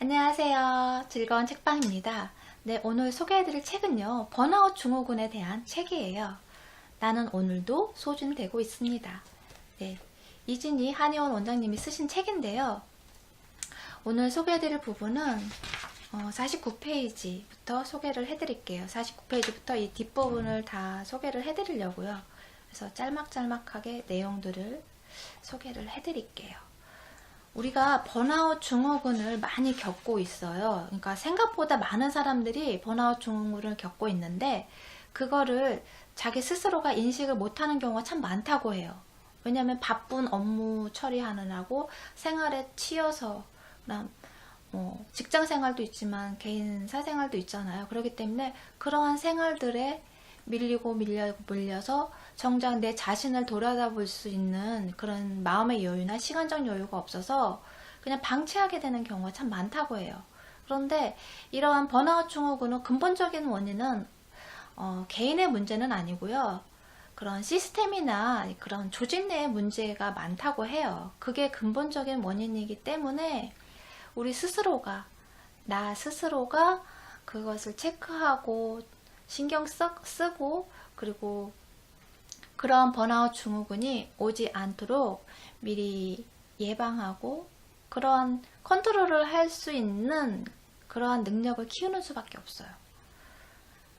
안녕하세요. 즐거운 책방입니다. 네, 오늘 소개해드릴 책은요, 번아웃 증후군에 대한 책이에요. 나는 오늘도 소진되고 있습니다. 네, 이진희 한의원 원장님이 쓰신 책인데요. 오늘 소개해드릴 부분은 49페이지부터 소개를 해드릴게요. 49페이지부터 이 뒷부분을 다 소개를 해드리려고요. 그래서 짤막짤막하게 내용들을 소개를 해드릴게요. 우리가 번아웃 증후군을 많이 겪고 있어요. 그러니까 생각보다 많은 사람들이 번아웃 증후군을 겪고 있는데 그거를 자기 스스로가 인식을 못하는 경우가 참 많다고 해요. 왜냐하면 바쁜 업무 처리하느라고 생활에 치여서 직장 생활도 있지만 개인 사생활도 있잖아요. 그렇기 때문에 그러한 생활들에 밀려서 정작 내 자신을 돌아다볼 수 있는 그런 마음의 여유나 시간적 여유가 없어서 그냥 방치하게 되는 경우가 참 많다고 해요. 그런데 이러한 번아웃 증후군의 근본적인 원인은 개인의 문제는 아니고요. 그런 시스템이나 그런 조직 내의 문제가 많다고 해요. 그게 근본적인 원인이기 때문에 우리 스스로가, 나 스스로가 그것을 체크하고 신경 쓰고 그리고 그런 번아웃 증후군이 오지 않도록 미리 예방하고 그러한 컨트롤을 할 수 있는 그러한 능력을 키우는 수밖에 없어요.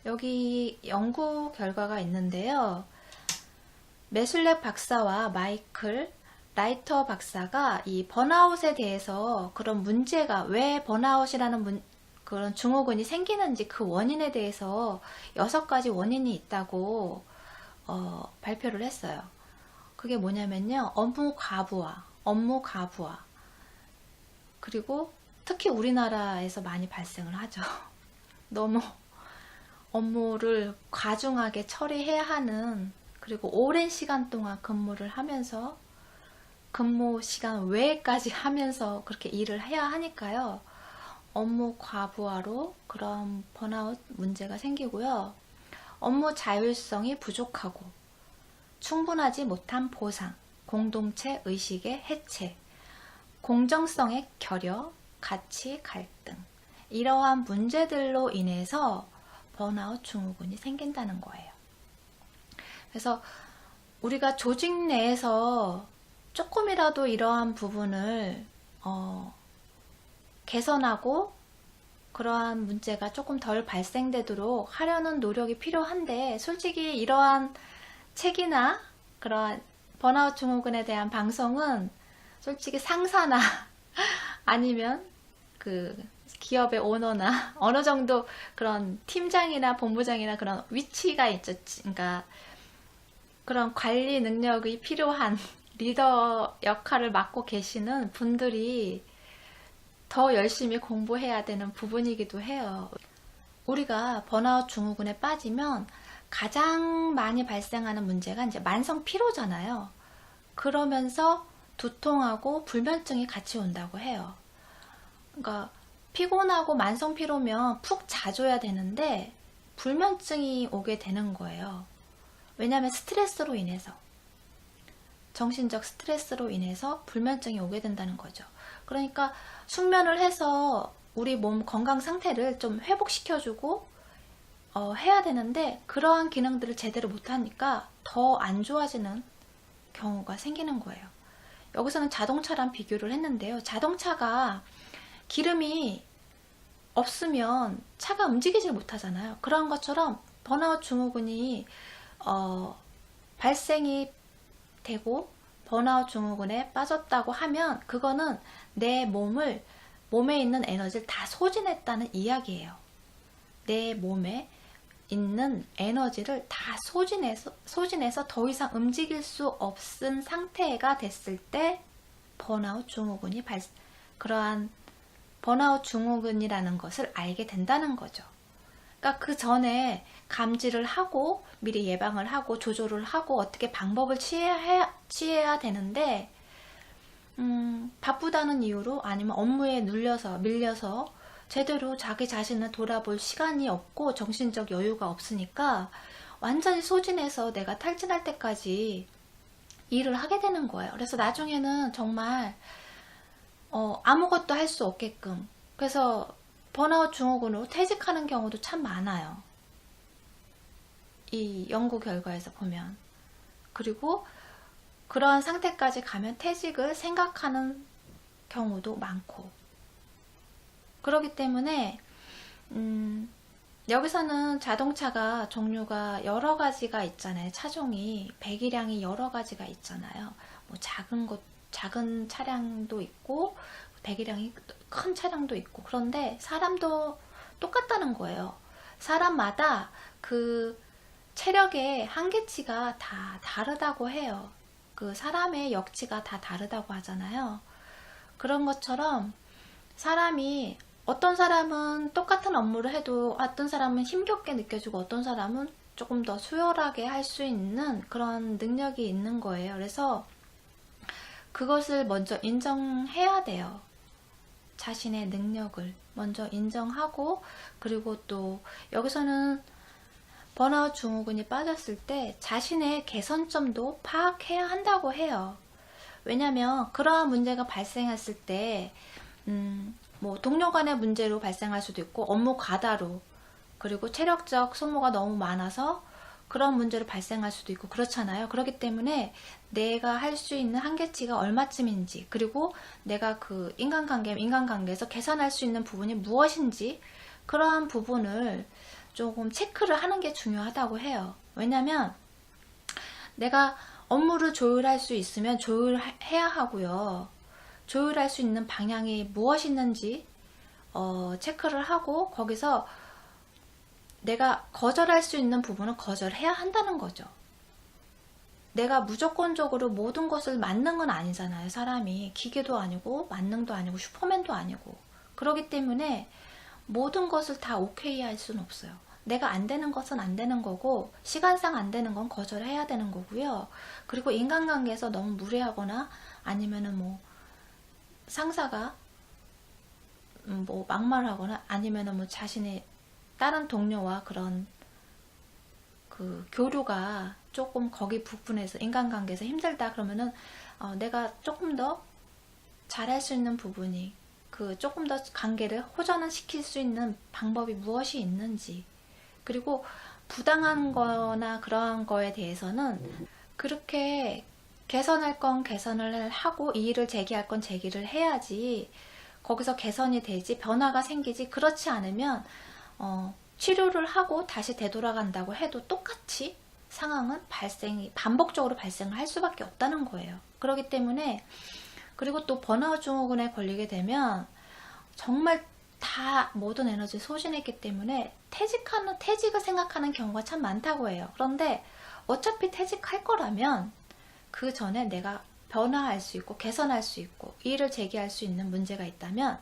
여기 연구 결과가 있는데요. 메슐렉 박사와 마이클 라이터 박사가 이 번아웃에 대해서 그런 문제가 왜 번아웃이라는 그런 증후군이 생기는지 그 원인에 대해서 6가지 원인이 있다고 발표를 했어요. 그게 뭐냐면요. 업무 과부하, 그리고 특히 우리나라에서 많이 발생을 하죠. 너무 업무를 과중하게 처리해야 하는, 그리고 오랜 시간 동안 근무를 하면서 근무 시간 외까지 하면서 그렇게 일을 해야 하니까요. 업무 과부하로 그런 번아웃 문제가 생기고요. 업무 자율성이 부족하고 충분하지 못한 보상, 공동체 의식의 해체, 공정성의 결여, 가치 갈등, 이러한 문제들로 인해서 번아웃 증후군이 생긴다는 거예요. 그래서 우리가 조직 내에서 조금이라도 이러한 부분을 개선하고 그러한 문제가 조금 덜 발생되도록 하려는 노력이 필요한데, 솔직히 이러한 책이나 그러한 번아웃 증후군에 대한 방송은 솔직히 상사나 아니면 그 기업의 오너나 어느 정도 그런 팀장이나 본부장이나 그런 위치가 있죠. 그러니까 그런 관리 능력이 필요한 리더 역할을 맡고 계시는 분들이 더 열심히 공부해야 되는 부분이기도 해요. 우리가 번아웃 증후군에 빠지면 가장 많이 발생하는 문제가 이제 만성 피로잖아요. 그러면서 두통하고 불면증이 같이 온다고 해요. 그러니까 피곤하고 만성 피로면 푹 자줘야 되는데 불면증이 오게 되는 거예요. 왜냐하면 스트레스로 인해서, 정신적 스트레스로 인해서 불면증이 오게 된다는 거죠. 그러니까 숙면을 해서 우리 몸 건강 상태를 좀 회복시켜주고 해야 되는데 그러한 기능들을 제대로 못하니까 더 안 좋아지는 경우가 생기는 거예요. 여기서는 자동차랑 비교를 했는데요. 자동차가 기름이 없으면 차가 움직이질 못하잖아요. 그런 것처럼 번아웃 증후군이 발생이 되고 번아웃 증후군에 빠졌다고 하면 그거는 내 몸에 있는 에너지를 다 소진했다는 이야기예요. 내 몸에 있는 에너지를 다 소진해서 더 이상 움직일 수 없은 상태가 됐을 때 번아웃 증후군이 그러한 번아웃 증후군이라는 것을 알게 된다는 거죠. 그러니까 그 전에 감지를 하고 미리 예방을 하고 조절을 하고 어떻게 방법을 취해야 되는데 바쁘다는 이유로 아니면 업무에 밀려서 제대로 자기 자신을 돌아볼 시간이 없고 정신적 여유가 없으니까 완전히 소진해서 내가 탈진할 때까지 일을 하게 되는 거예요. 그래서 나중에는 정말 아무것도 할 수 없게끔 그래서 번아웃 증후군으로 퇴직하는 경우도 참 많아요. 이 연구 결과에서 보면. 그리고 그러한 상태까지 가면 퇴직을 생각하는 경우도 많고. 그렇기 때문에 여기서는 자동차가 종류가 여러 가지가 있잖아요. 차종이 배기량이 여러 가지가 있잖아요. 뭐 작은 차량도 있고 배기량이 큰 차량도 있고. 그런데 사람도 똑같다는 거예요. 사람마다 그 체력의 한계치가 다 다르다고 해요. 그 사람의 역치가 다 다르다고 하잖아요. 그런 것처럼 사람이 어떤 사람은 똑같은 업무를 해도 어떤 사람은 힘겹게 느껴지고 어떤 사람은 조금 더 수월하게 할 수 있는 그런 능력이 있는 거예요. 그래서 그것을 먼저 인정해야 돼요. 자신의 능력을 먼저 인정하고, 그리고 또 여기서는 번아웃 증후군이 빠졌을 때 자신의 개선점도 파악해야 한다고 해요. 왜냐하면 그러한 문제가 발생했을 때 뭐 동료 간의 문제로 발생할 수도 있고 업무 과다로, 그리고 체력적 소모가 너무 많아서 그런 문제로 발생할 수도 있고 그렇잖아요. 그렇기 때문에 내가 할 수 있는 한계치가 얼마쯤인지, 그리고 내가 그 인간관계에서 개선할 수 있는 부분이 무엇인지, 그러한 부분을 조금 체크를 하는 게 중요하다고 해요. 왜냐면 내가 업무를 조율할 수 있으면 조율해야 하고요. 조율할 수 있는 방향이 무엇이 있는지 체크를 하고, 거기서 내가 거절할 수 있는 부분은 거절해야 한다는 거죠. 내가 무조건적으로 모든 것을 맞는 건 아니잖아요. 사람이 기계도 아니고 만능도 아니고 슈퍼맨도 아니고. 그렇기 때문에 모든 것을 다 오케이 할 수는 없어요. 내가 안 되는 것은 안 되는 거고, 시간상 안 되는 건 거절해야 되는 거고요. 그리고 인간관계에서 너무 무례하거나 아니면은 뭐 상사가 뭐 막말하거나 아니면은 뭐 자신의 다른 동료와 그런 그 교류가 조금 거기 부분에서 인간관계에서 힘들다 그러면은 내가 조금 더 잘할 수 있는 부분이, 그 조금 더 관계를 호전을 시킬 수 있는 방법이 무엇이 있는지, 그리고 부당한 거나 그러한 거에 대해서는 그렇게 개선할 건 개선을 하고 이의를 제기할 건 제기를 해야지 거기서 개선이 되지, 변화가 생기지. 그렇지 않으면 치료를 하고 다시 되돌아간다고 해도 똑같이 상황은 반복적으로 발생을 할 수밖에 없다는 거예요. 그렇기 때문에, 그리고 또 번아웃 증후군에 걸리게 되면 정말 다 모든 에너지를 소진했기 때문에 퇴직을 생각하는 경우가 참 많다고 해요. 그런데 어차피 퇴직할 거라면 그 전에 내가 변화할 수 있고 개선할 수 있고 이의를 제기할 수 있는 문제가 있다면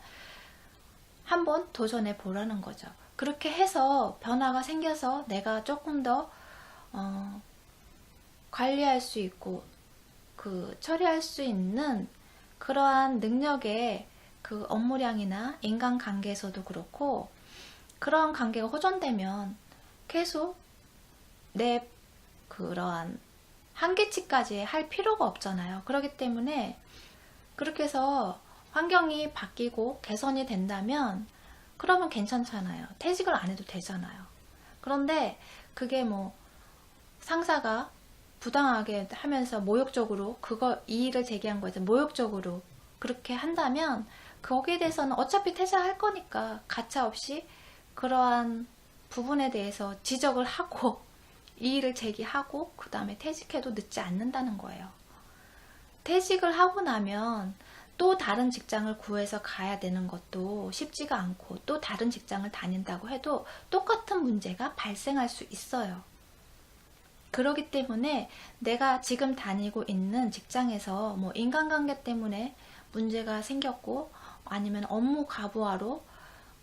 한번 도전해 보라는 거죠. 그렇게 해서 변화가 생겨서 내가 조금 더 관리할 수 있고 그 처리할 수 있는 그러한 능력의 그 업무량이나 인간관계에서도 그렇고, 그러한 관계가 호전되면 계속 내 그러한 한계치까지 할 필요가 없잖아요. 그렇기 때문에 그렇게 해서 환경이 바뀌고 개선이 된다면 그러면 괜찮잖아요. 퇴직을 안 해도 되잖아요. 그런데 그게 뭐 상사가 부당하게 하면서 모욕적으로 이의를 제기한 거에서 모욕적으로 그렇게 한다면 거기에 대해서는 어차피 퇴사할 거니까 가차없이 그러한 부분에 대해서 지적을 하고 이의를 제기하고 그 다음에 퇴직해도 늦지 않는다는 거예요. 퇴직을 하고 나면 또 다른 직장을 구해서 가야 되는 것도 쉽지가 않고, 또 다른 직장을 다닌다고 해도 똑같은 문제가 발생할 수 있어요. 그렇기 때문에 내가 지금 다니고 있는 직장에서 뭐 인간관계 때문에 문제가 생겼고 아니면 업무 과부하로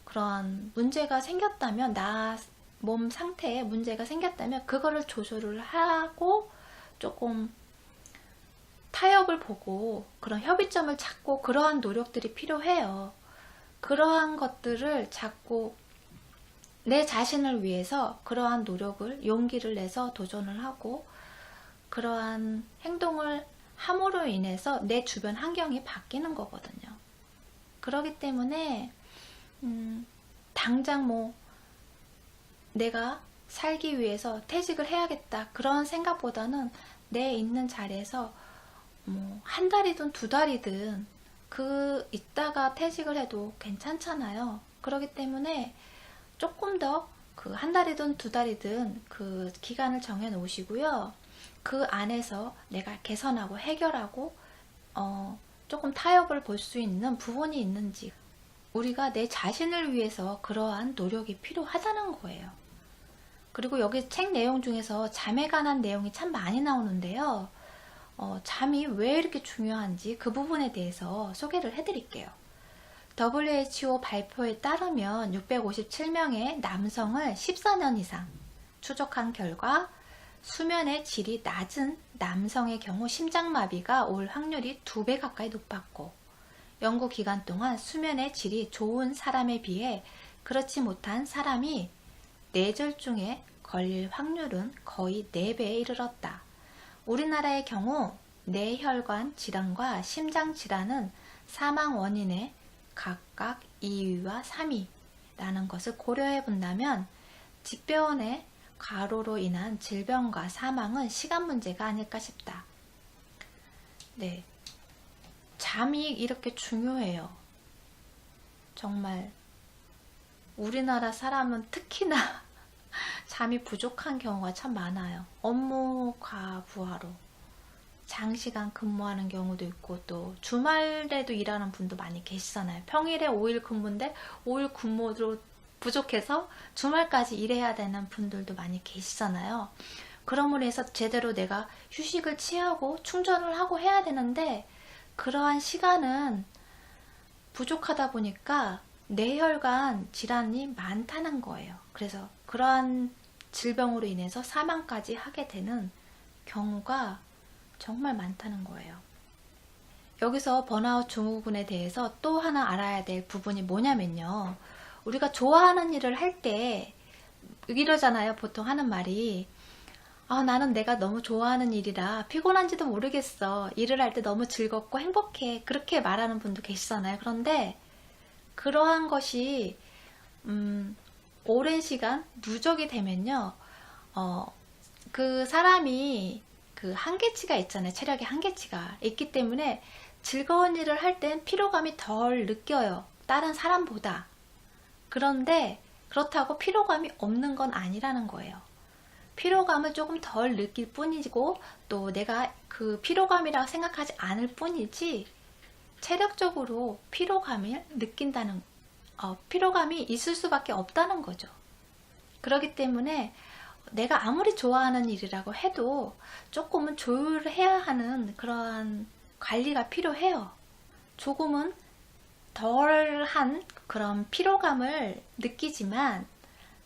그런 문제가 생겼다면, 나 몸 상태에 문제가 생겼다면 그거를 조절을 하고 조금 타협을 보고 그런 협의점을 찾고 그러한 노력들이 필요해요. 그러한 것들을 자꾸 내 자신을 위해서 그러한 노력을 용기를 내서 도전을 하고 그러한 행동을 함으로 인해서 내 주변 환경이 바뀌는 거거든요. 그렇기 때문에 당장 뭐 내가 살기 위해서 퇴직을 해야겠다 그런 생각보다는 내 있는 자리에서 뭐 한 달이든 두 달이든 있다가 퇴직을 해도 괜찮잖아요. 그렇기 때문에 조금 더 한 달이든 두 달이든 그 기간을 정해 놓으시고요. 그 안에서 내가 개선하고 해결하고 조금 타협을 볼 수 있는 부분이 있는지, 우리가 내 자신을 위해서 그러한 노력이 필요하다는 거예요. 그리고 여기 책 내용 중에서 잠에 관한 내용이 참 많이 나오는데요. 잠이 왜 이렇게 중요한지 그 부분에 대해서 소개를 해드릴게요. WHO 발표에 따르면 657명의 남성을 14년 이상 추적한 결과 수면의 질이 낮은 남성의 경우 심장마비가 올 확률이 2배 가까이 높았고, 연구 기간 동안 수면의 질이 좋은 사람에 비해 그렇지 못한 사람이 뇌졸중에 걸릴 확률은 거의 4배에 이르렀다. 우리나라의 경우 뇌혈관 질환과 심장 질환은 사망 원인의 각각 2위와 3위라는 것을 고려해 본다면 직병원의 과로로 인한 질병과 사망은 시간 문제가 아닐까 싶다. 네, 잠이 이렇게 중요해요. 정말 우리나라 사람은 특히나 잠이 부족한 경우가 참 많아요. 업무 과부하로 장시간 근무하는 경우도 있고, 또 주말에도 일하는 분도 많이 계시잖아요. 평일에 5일 근무인데 5일 근무로 부족해서 주말까지 일해야 되는 분들도 많이 계시잖아요. 그러므로 해서 제대로 내가 휴식을 취하고 충전을 하고 해야 되는데 그러한 시간은 부족하다 보니까 뇌혈관 질환이 많다는 거예요. 그래서 그러한 질병으로 인해서 사망까지 하게 되는 경우가 정말 많다는 거예요. 여기서 번아웃 증후군에 대해서 또 하나 알아야 될 부분이 뭐냐면요. 우리가 좋아하는 일을 할 때 이러잖아요. 보통 하는 말이 나는 내가 너무 좋아하는 일이라 피곤한지도 모르겠어. 일을 할 때 너무 즐겁고 행복해. 그렇게 말하는 분도 계시잖아요. 그런데 그러한 것이 오랜 시간 누적이 되면요. 그 사람이 그 한계치가 있잖아요. 체력의 한계치가 있기 때문에 즐거운 일을 할 땐 피로감이 덜 느껴요. 다른 사람보다. 그런데 그렇다고 피로감이 없는 건 아니라는 거예요. 피로감을 조금 덜 느낄 뿐이고, 또 내가 그 피로감이라고 생각하지 않을 뿐이지 체력적으로 피로감을 느낀다는, 피로감이 있을 수밖에 없다는 거죠. 그렇기 때문에 내가 아무리 좋아하는 일이라고 해도 조금은 조율을 해야 하는 그러한 관리가 필요해요. 조금은 덜한 그런 피로감을 느끼지만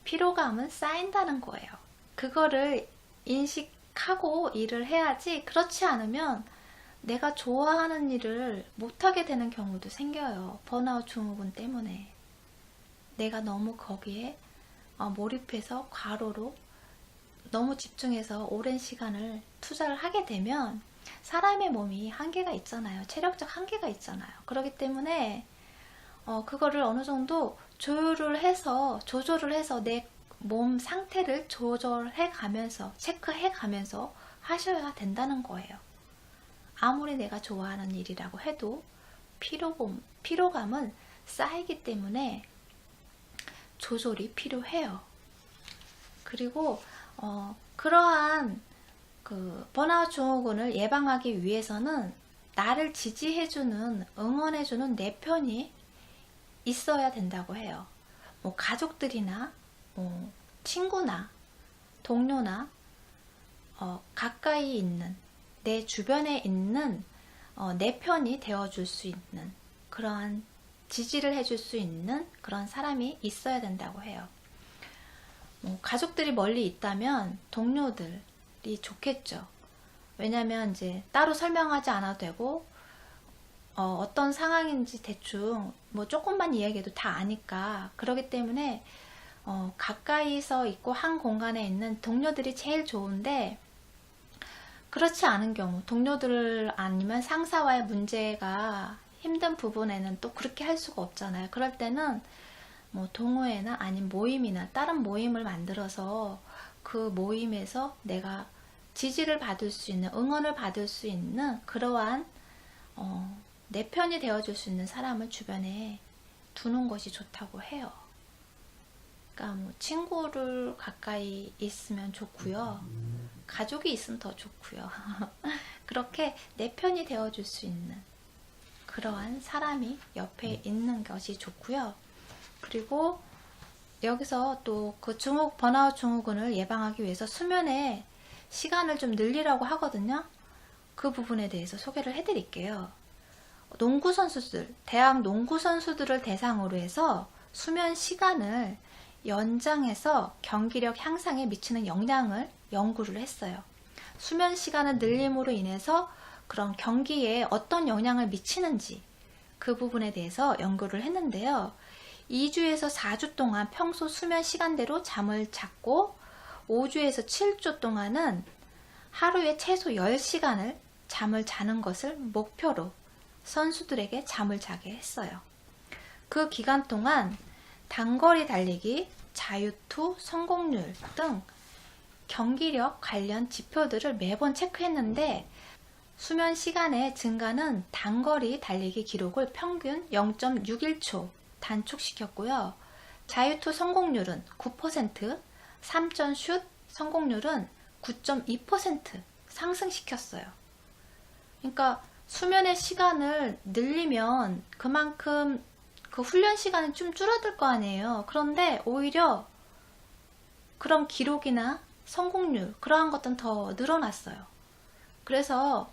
피로감은 쌓인다는 거예요. 그거를 인식하고 일을 해야지, 그렇지 않으면 내가 좋아하는 일을 못하게 되는 경우도 생겨요. 번아웃 증후군 때문에. 내가 너무 거기에 몰입해서 과로로 너무 집중해서 오랜 시간을 투자를 하게 되면 사람의 몸이 한계가 있잖아요. 체력적 한계가 있잖아요. 그렇기 때문에 그거를 어느 정도 조절을 해서 내 몸 상태를 조절해 가면서, 체크해 가면서 하셔야 된다는 거예요. 아무리 내가 좋아하는 일이라고 해도 피로감은 쌓이기 때문에 조절이 필요해요. 그리고 그러한 번아웃 증후군을 예방하기 위해서는 나를 지지해주는, 응원해주는 내 편이 있어야 된다고 해요. 뭐 가족들이나 친구나 동료나 가까이 있는, 내 주변에 있는 내 편이 되어줄 수 있는, 그러한 지지를 해줄 수 있는 그런 사람이 있어야 된다고 해요. 가족들이 멀리 있다면 동료들이 좋겠죠. 왜냐면 이제 따로 설명하지 않아도 되고, 어떤 상황인지 대충 뭐 조금만 이야기해도 다 아니까. 그렇기 때문에 가까이서 있고 한 공간에 있는 동료들이 제일 좋은데, 그렇지 않은 경우, 동료들 아니면 상사와의 문제가 힘든 부분에는 또 그렇게 할 수가 없잖아요. 그럴 때는 뭐 동호회나 아니면 모임이나 다른 모임을 만들어서 그 모임에서 내가 지지를 받을 수 있는, 응원을 받을 수 있는 그러한 내 편이 되어줄 수 있는 사람을 주변에 두는 것이 좋다고 해요. 그러니까 뭐 친구를 가까이 있으면 좋고요. 가족이 있으면 더 좋고요. 그렇게 내 편이 되어줄 수 있는 그러한 사람이 옆에 있는 것이 좋고요. 그리고 여기서 또 그 번아웃 증후군을 예방하기 위해서 수면에 시간을 좀 늘리라고 하거든요. 그 부분에 대해서 소개를 해드릴게요. 농구 선수들, 대학 농구 선수들을 대상으로 해서 수면 시간을 연장해서 경기력 향상에 미치는 영향을 연구를 했어요. 수면 시간을 늘림으로 인해서 그런 경기에 어떤 영향을 미치는지 그 부분에 대해서 연구를 했는데요. 2주에서 4주 동안 평소 수면 시간대로 잠을 잤고 5주에서 7주 동안은 하루에 최소 10시간을 잠을 자는 것을 목표로 선수들에게 잠을 자게 했어요. 그 기간 동안 단거리 달리기, 자유투, 성공률 등 경기력 관련 지표들을 매번 체크했는데 수면 시간의 증가는 단거리 달리기 기록을 평균 0.61초 단축시켰고요. 자유투 성공률은 9%, 3점 슛 성공률은 9.2% 상승시켰어요. 그러니까 수면의 시간을 늘리면 그만큼 그 훈련 시간은 좀 줄어들 거 아니에요. 그런데 오히려 그런 기록이나 성공률 그러한 것들은 더 늘어났어요. 그래서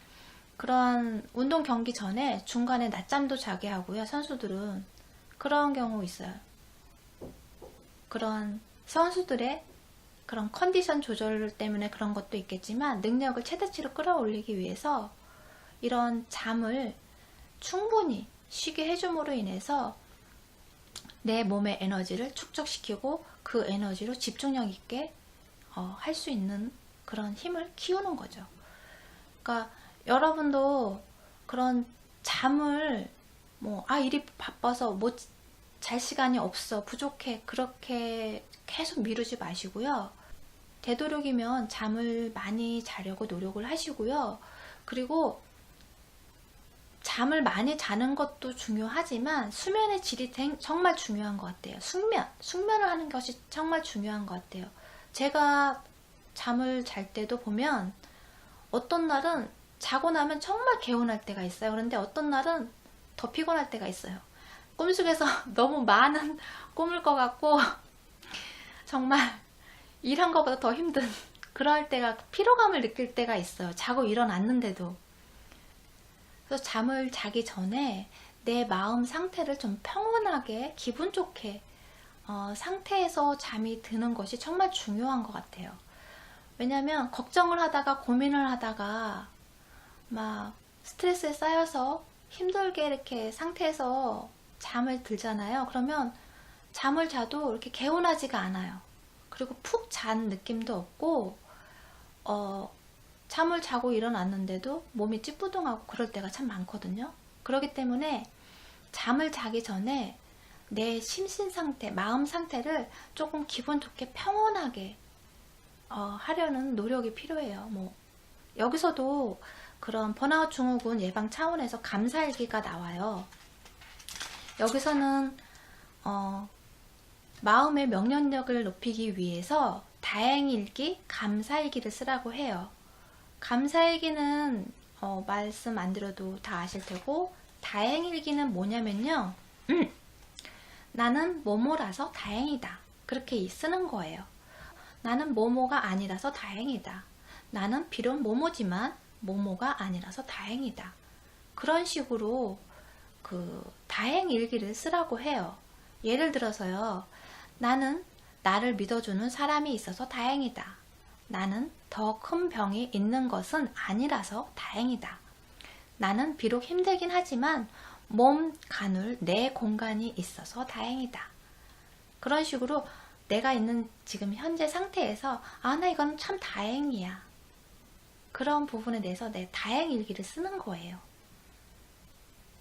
그런 운동 경기 전에 중간에 낮잠도 자게 하고요. 선수들은 그런 경우 있어요. 그런 선수들의 그런 컨디션 조절 때문에 그런 것도 있겠지만 능력을 최대치로 끌어올리기 위해서 이런 잠을 충분히 쉬게 해줌으로 인해서 내 몸의 에너지를 축적시키고 그 에너지로 집중력 있게 할 수 있는 그런 힘을 키우는 거죠. 그러니까 여러분도 그런 잠을 일이 바빠서 못 잘 시간이 없어, 부족해, 그렇게 계속 미루지 마시고요. 되도록이면 잠을 많이 자려고 노력을 하시고요. 그리고 잠을 많이 자는 것도 중요하지만 수면의 질이 정말 중요한 것 같아요. 숙면을 하는 것이 정말 중요한 것 같아요. 제가 잠을 잘 때도 보면 어떤 날은 자고 나면 정말 개운할 때가 있어요. 그런데 어떤 날은 더 피곤할 때가 있어요. 꿈속에서 너무 많은 꿈을 꿔갖고 정말 일한 것보다 더 힘든 그럴 때가, 피로감을 느낄 때가 있어요. 자고 일어났는데도. 그래서 잠을 자기 전에 내 마음 상태를 좀 평온하게, 기분 좋게 상태에서 잠이 드는 것이 정말 중요한 것 같아요. 왜냐면 걱정을 하다가 고민을 하다가 막 스트레스에 쌓여서 힘들게 이렇게 상태에서 잠을 들잖아요. 그러면 잠을 자도 이렇게 개운하지가 않아요. 그리고 푹 잔 느낌도 없고 잠을 자고 일어났는데도 몸이 찌뿌둥하고 그럴 때가 참 많거든요. 그렇기 때문에 잠을 자기 전에 내 심신 상태, 마음 상태를 조금 기분 좋게 평온하게 하려는 노력이 필요해요. 여기서도 그런 번아웃 증후군 예방 차원에서 감사일기가 나와요. 여기서는 마음의 명령력을 높이기 위해서 다행일기, 감사일기를 쓰라고 해요. 감사일기는 말씀 안 드려도 다 아실 테고, 다행일기는 뭐냐면요. 나는 뭐뭐라서 다행이다. 그렇게 쓰는 거예요. 나는 뭐뭐가 아니라서 다행이다. 나는 비록 뭐뭐지만 뭐뭐가 아니라서 다행이다. 그런 식으로 그 다행일기를 쓰라고 해요. 예를 들어서요. 나는 나를 믿어주는 사람이 있어서 다행이다. 나는 더 큰 병이 있는 것은 아니라서 다행이다. 나는 비록 힘들긴 하지만 몸 가눌 내 공간이 있어서 다행이다. 그런 식으로 내가 있는 지금 현재 상태에서 나 이건 참 다행이야. 그런 부분에 대해서 내 다행일기를 쓰는 거예요.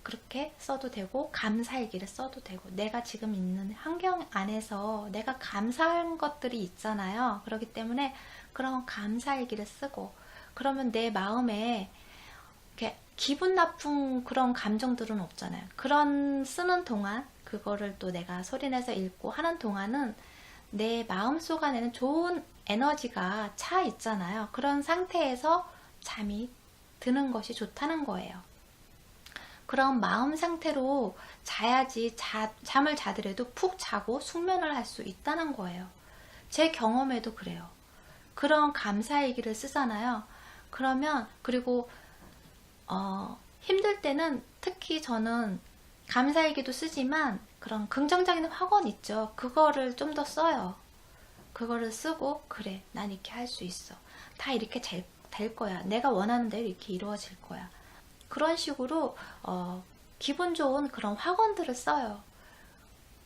그렇게 써도 되고 감사일기를 써도 되고 내가 지금 있는 환경 안에서 내가 감사한 것들이 있잖아요. 그렇기 때문에 그런 감사일기를 쓰고 그러면 내 마음에 이렇게 기분 나쁜 그런 감정들은 없잖아요. 그런 쓰는 동안 그거를 또 내가 소리내서 읽고 하는 동안은 내 마음속 안에는 좋은 에너지가 차 있잖아요. 그런 상태에서 잠이 드는 것이 좋다는 거예요. 그런 마음 상태로 자야지 잠을 자더라도 푹 자고 숙면을 할 수 있다는 거예요. 제 경험에도 그래요. 그런 감사일기를 쓰잖아요. 그러면 그리고 힘들 때는 특히 저는 감사일기도 쓰지만 그런 긍정적인 확언 있죠. 그거를 좀 더 써요. 그거를 쓰고 그래 난 이렇게 할 수 있어. 다 이렇게 될 거야. 내가 원하는 대로 이렇게 이루어질 거야. 그런 식으로 기분 좋은 그런 확언들을 써요.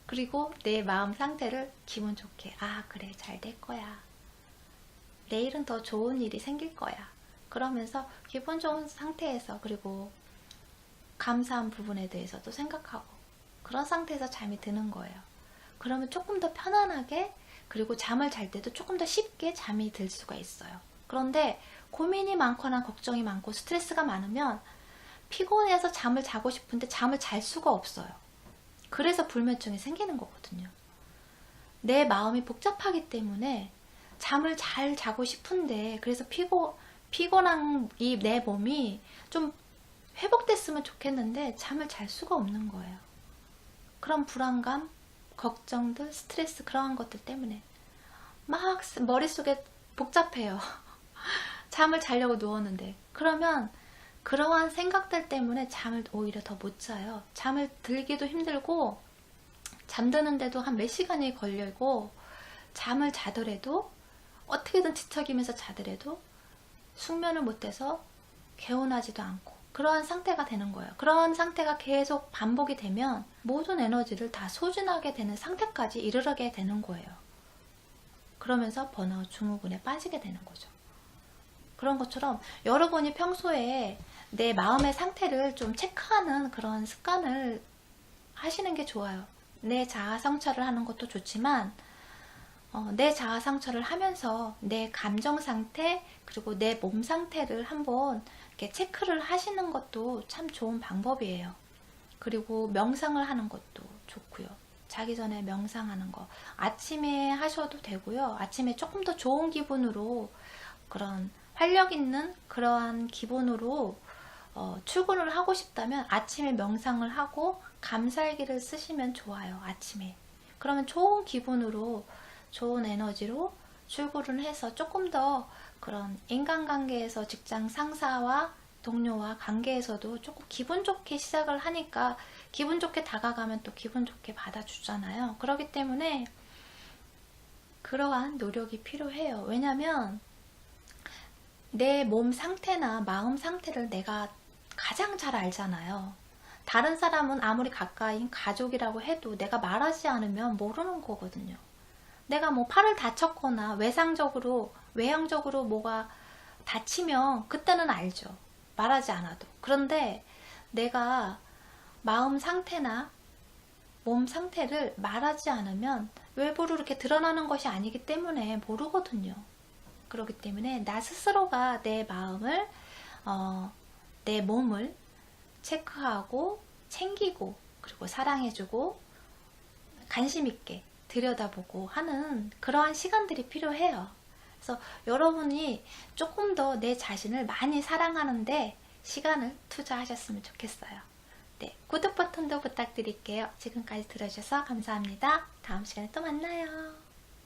그리고 내 마음 상태를 기분 좋게 아 그래 잘 될 거야. 내일은 더 좋은 일이 생길 거야. 그러면서 기분 좋은 상태에서 그리고 감사한 부분에 대해서도 생각하고 그런 상태에서 잠이 드는 거예요. 그러면 조금 더 편안하게 그리고 잠을 잘 때도 조금 더 쉽게 잠이 들 수가 있어요. 그런데 고민이 많거나 걱정이 많고 스트레스가 많으면 피곤해서 잠을 자고 싶은데 잠을 잘 수가 없어요. 그래서 불면증이 생기는 거거든요. 내 마음이 복잡하기 때문에 잠을 잘 자고 싶은데 그래서 피곤한 이 내 몸이 좀 회복됐으면 좋겠는데 잠을 잘 수가 없는 거예요. 그런 불안감, 걱정들, 스트레스 그러한 것들 때문에 막 머릿속에 복잡해요. 잠을 자려고 누웠는데 그러면 그러한 생각들 때문에 잠을 오히려 더 못 자요. 잠을 들기도 힘들고 잠드는데도 한 몇 시간이 걸리고 잠을 자더라도 어떻게든 뒤척이면서 자더라도 숙면을 못해서 개운하지도 않고 그러한 상태가 되는 거예요. 그런 상태가 계속 반복이 되면 모든 에너지를 다 소진하게 되는 상태까지 이르게 되는 거예요. 그러면서 번아웃 증후군에 빠지게 되는 거죠. 그런 것처럼 여러분이 평소에 내 마음의 상태를 좀 체크하는 그런 습관을 하시는 게 좋아요. 내 자아 성찰을 하는 것도 좋지만 내 자아 성찰을 하면서 내 감정 상태 그리고 내 몸 상태를 한번 이렇게 체크를 하시는 것도 참 좋은 방법이에요. 그리고 명상을 하는 것도 좋고요. 자기 전에 명상하는 거 아침에 하셔도 되고요. 아침에 조금 더 좋은 기분으로 그런 활력 있는 그러한 기분으로 출근을 하고 싶다면 아침에 명상을 하고 감사일기를 쓰시면 좋아요. 아침에. 그러면 좋은 기분으로 좋은 에너지로 출근을 해서 조금 더 그런 인간관계에서 직장 상사와 동료와 관계에서도 조금 기분 좋게 시작을 하니까 기분 좋게 다가가면 또 기분 좋게 받아주잖아요. 그렇기 때문에 그러한 노력이 필요해요. 왜냐면 내 몸 상태나 마음 상태를 내가 가장 잘 알잖아요. 다른 사람은 아무리 가까인 가족이라고 해도 내가 말하지 않으면 모르는 거거든요. 내가 뭐 팔을 다쳤거나 외형적으로 뭐가 다치면 그때는 알죠. 말하지 않아도. 그런데 내가 마음 상태나 몸 상태를 말하지 않으면 외부로 이렇게 드러나는 것이 아니기 때문에 모르거든요. 그렇기 때문에 나 스스로가 내 마음을 내 몸을 체크하고 챙기고 그리고 사랑해주고 관심 있게 들여다보고 하는 그러한 시간들이 필요해요. 그래서 여러분이 조금 더 내 자신을 많이 사랑하는데 시간을 투자하셨으면 좋겠어요. 네, 구독 버튼도 부탁드릴게요. 지금까지 들어주셔서 감사합니다. 다음 시간에 또 만나요.